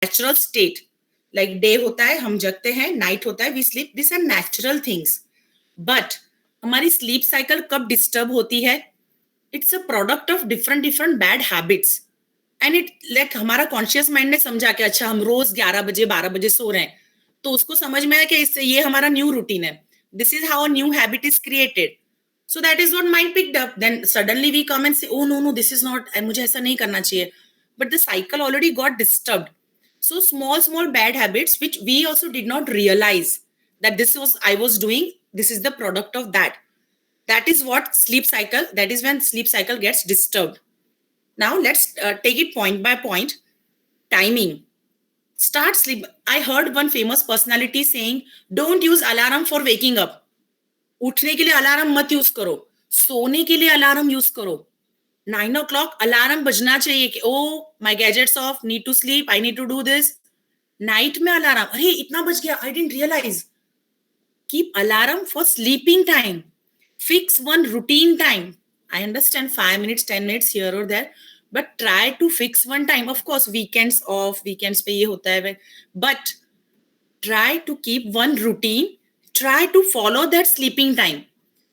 natural state. Like day होता है, हम जगते हैं, night होता है, we sleep. These are natural things. But हमारी sleep cycle कब disturb होती है? It's a product of different bad habits. And it like हमारा conscious mind ने समझा कि अच्छा हम रोज 11 बजे 12 बजे सो रहे हैं, तो उसको समझ में आया कि इससे ये हमारा न्यू रूटीन है. This is how a new habit is created. So that is what mind picked up. Then suddenly we come and say, oh no, this is not, मुझे ऐसा नहीं करना चाहिए. But the cycle already got disturbed. So small bad habits, which we also did not realize that I was doing, this is the product of that. That is what sleep cycle, that is when sleep cycle gets disturbed. Now let's take it point by point. Timing. Start sleep. I heard one famous personality saying, don't use alarm for waking up. उठने के लिए alarm मत use करो, सोने के लिए alarm use करो. 9 o'clock alarm बजना चाहिए कि oh my gadgets off, need to sleep, I need to do this. Night में अलार्म, अरे इतना बज गया, I didn't realize. Keep alarm for sleeping time. Fix one routine time. I understand 5 minutes, 10 minutes here or there, but try to fix one time. Of course, weekends off, weekends पे ये होता है, but try to keep one routine. Try to follow that sleeping time.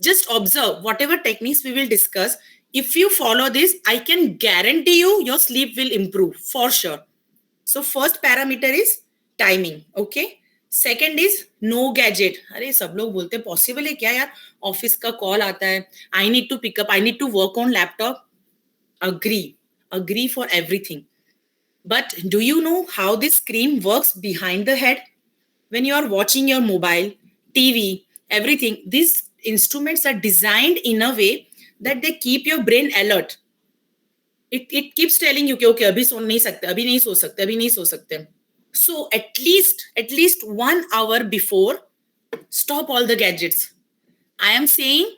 Just observe whatever techniques we will discuss. If you follow this, I can guarantee you your sleep will improve for sure. So first parameter is timing. Okay. Second is no gadget. अरे सब लोग बोलते हैं possible है क्या यार, office का call आता है, I need to pick up, I need to work on laptop. Agree for everything. But do you know how this screen works behind the head? When you are watching your mobile, TV, everything, these instruments are designed in a way that they keep your brain alert. It keeps telling you कि okay, अभी सो नहीं सकते, अभी नहीं सो सकते, अभी नहीं सो सकते. So at least 1 hour before, stop all the gadgets. I am saying,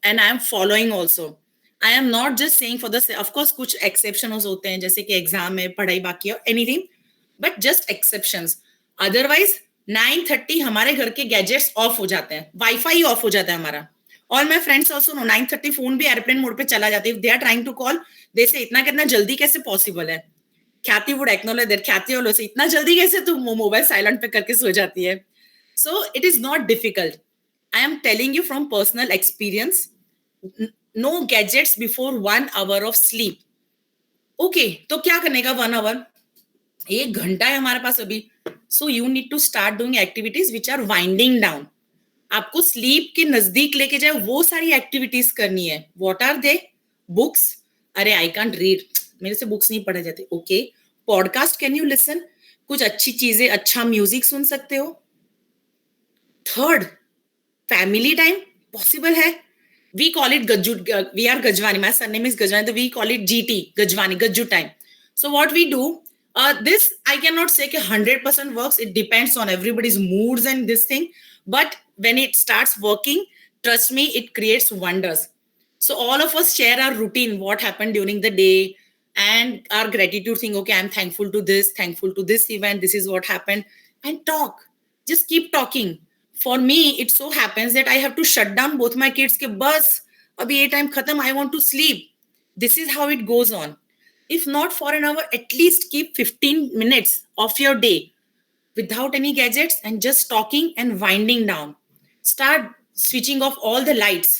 and I am following also. I am not just saying for the, of course कुछ exceptions होते हैं, जैसे कि एग्जाम में पढ़ाई बाकी है, anything, but just exceptions. Otherwise 9:30 हमारे घर के गैजेट्स ऑफ हो जाते हैं, वाईफाई ऑफ हो जाता है हमारा. और मैं फ्रेंड्स ऑल्सो नो 9:30 फोन भी एयरप्लेन मोड पे चला जाता है. They are trying to call, they say इतना कितना जल्दी कैसे पॉसिबल है. ख्याति वुड एक्नॉलेज दैट, ख्याति वालों से इतना जल्दी कैसे तू मोबाइल साइलेंट पे करके सो जाती है. So it is not difficult. I am telling you from personal experience. No gadgets before 1 hour of sleep. Okay, तो क्या करने का 1 hour? 1 घंटा है हमारे पास अभी. So you need to start doing activities which are winding down. आपको स्लीप के नजदीक लेके जाए वो सारी एक्टिविटीज करनी है. What are they? बुक्स. अरे आई कांट रीड, मेरे से बुक्स नहीं पढ़े जाते. Okay, podcast can you listen. कुछ अच्छी चीजें, अच्छा म्यूजिक सुन सकते हो. थर्ड, फैमिली टाइम पॉसिबल है. We call it Gajju, we are Gajwani, my surname is Gajwani, तो we call it GT, Gajwani, Gajju time. So what we do, this I cannot say कि 100% works. It depends on everybody's moods and this thing. But when it starts working, trust me, it creates wonders. So all of us share our routine, what happened during the day, and our gratitude thing. Okay, I'm thankful to this event. This is what happened. And talk. Just keep talking. For me, it so happens that I have to shut down both my kids. Ke bas, abhi ye time khatam, I want to sleep. This is how it goes on. If not for an hour, at least keep 15 minutes of your day without any gadgets and just talking and winding down. Start switching off all the lights.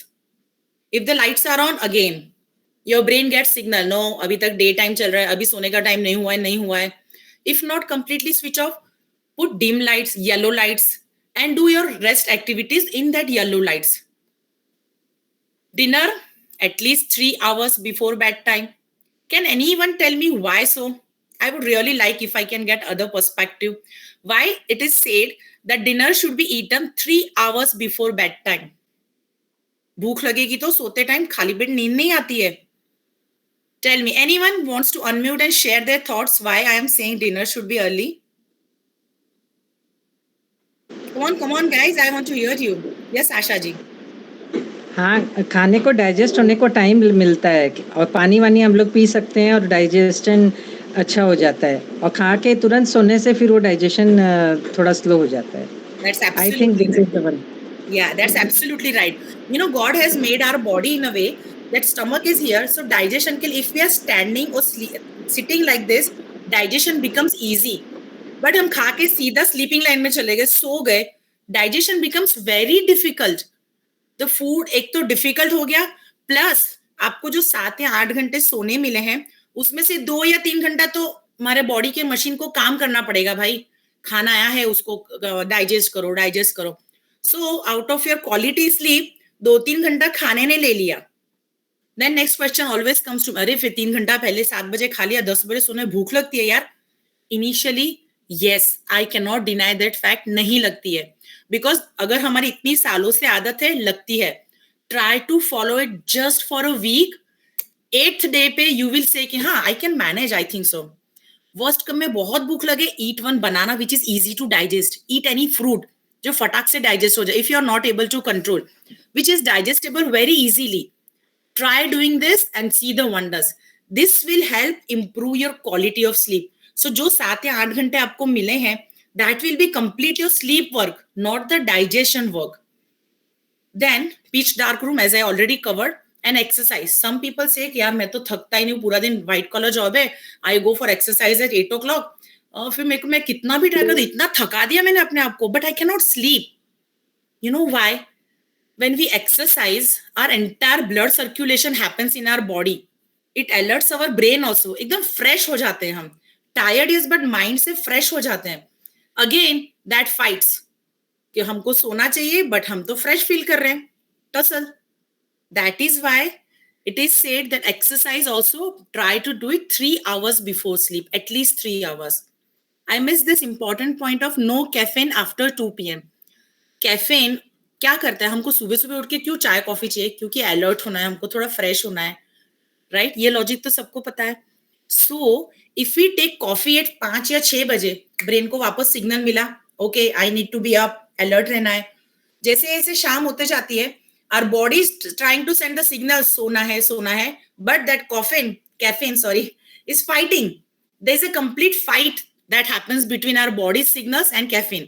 If the lights are on, again, your brain gets signal, no, abhi tak daytime chal raha hai, abhi sone ka time nahi hua hai. If not, completely switch off, put dim lights, yellow lights, and do your rest activities in that yellow lights. Dinner, at least 3 hours before bedtime. Can anyone tell me why so? I would really like if I can get other perspective. Why it is said that dinner should be eaten 3 hours before bedtime? भूख लगेगी तो सोते time खाली पेट नींद नहीं आती है. Tell me, anyone wants to unmute and share their thoughts why I am saying dinner should be early? Come on guys, I want to hear you. Yes, Asha ji. हाँ, खाने को डाइजेस्ट होने को टाइम मिलता है और पानी वानी हम लोग पी सकते हैं और डाइजेशन अच्छा हो जाता है. और खा के तुरंत सोने से फिर वो डाइजेशन थोड़ा स्लो हो जाता है. That's I absolutely think this right. is the one. Yeah, that's absolutely right. You know, God has made our body in a way that stomach is here, so digestion if we are standing or sitting like this, digestion becomes easy. But हम खा के सीधा sleeping line में चले गए, सो गए, digestion becomes very difficult. The food एक तो डिफिकल्ट हो गया, प्लस आपको जो 7 या 8 घंटे सोने मिले हैं उसमें से 2 या 3 घंटा तो हमारे बॉडी के मशीन को काम करना पड़ेगा भाई, खाना आया है उसको डाइजेस्ट करो, डाइजेस्ट करो। So out of your quality sleep 2-3 घंटा खाने ने ले लिया। Then next question always comes to, अरे फिर 3 घंटा पहले 7 बजे खा लिया, 10 बजे सोने, भूख लगती है यार। Initially yes, I can not deny that fact, नहीं लगती है, बिकॉज अगर हमारी इतनी सालों से आदत है, लगती है। Try to follow it just for a week, 8th day पे यू विल से कि हाँ I can manage, I think so. Worst कम में बहुत भूख लगे, eat one banana which is easy to digest, eat any fruit जो फटाक से डाइजेस्ट हो जाए, if you are not able to control, which is digestible very easily. Try doing this and see the wonders. This will help improve your quality of sleep. So जो 7 या 8 घंटे आपको मिले हैं, that will be complete your sleep work, not the digestion work. Then pitch dark room, as I already covered, and exercise. Some people say कि यार मैं तो थकता ही नहीं, पूरा दिन white collar job है, I go for exercise at 8 o'clock. फिर मेरे को, मैं कितना भी ट्राई कर, इतना थका दिया मैंने अपने आप को, but I cannot sleep. You know why? When we exercise, our entire blood circulation happens in our body. It alerts our brain also. एकदम fresh हो जाते हैं हम, tired is but mind से fresh हो जाते हैं। Again that fights कि हमको सोना चाहिए but हम तो fresh feel कर रहे हैं, tussle। That is why it is said that exercise also try to do it 3 hours before sleep, at least 3 hours. I miss this important point of no caffeine after 2 p.m. Caffeine क्या करता है, हमको सुबह सुबह उठ के क्यों चाय कॉफी चाहिए, क्योंकि अलर्ट होना है, हमको थोड़ा फ्रेश होना है, राइट? ये लॉजिक तो सबको पता है। So if we take coffee at 5 या 6 बजे, ब्रेन को वापस सिग्नल मिला, okay I need to be up, alert रहना है। जैसे जैसे शाम होते जाती है, our body is trying to send the signal, सोना है, सोना है, but that caffeine sorry is fighting. There is a complete fight that happens between our body's signals and caffeine.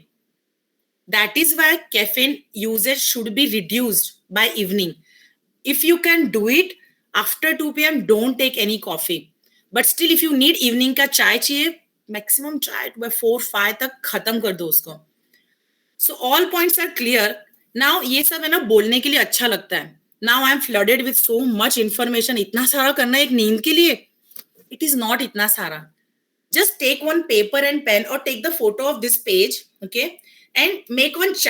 That is why caffeine usage should be reduced by evening. If you can do it after 2 p.m, don't take any coffee. But still, if you need evening का चाय चाहिए, maximum चाय by 4-5 तक खत्म कर दो उसको. So all points are clear. Now ये सब है ना, बोलने के लिए अच्छा लगता है. Now I am flooded with so much information. इतना सारा करना एक नींद के लिए? It is not इतना सारा. Just take one paper and pen or take the photo of this page, okay, and make one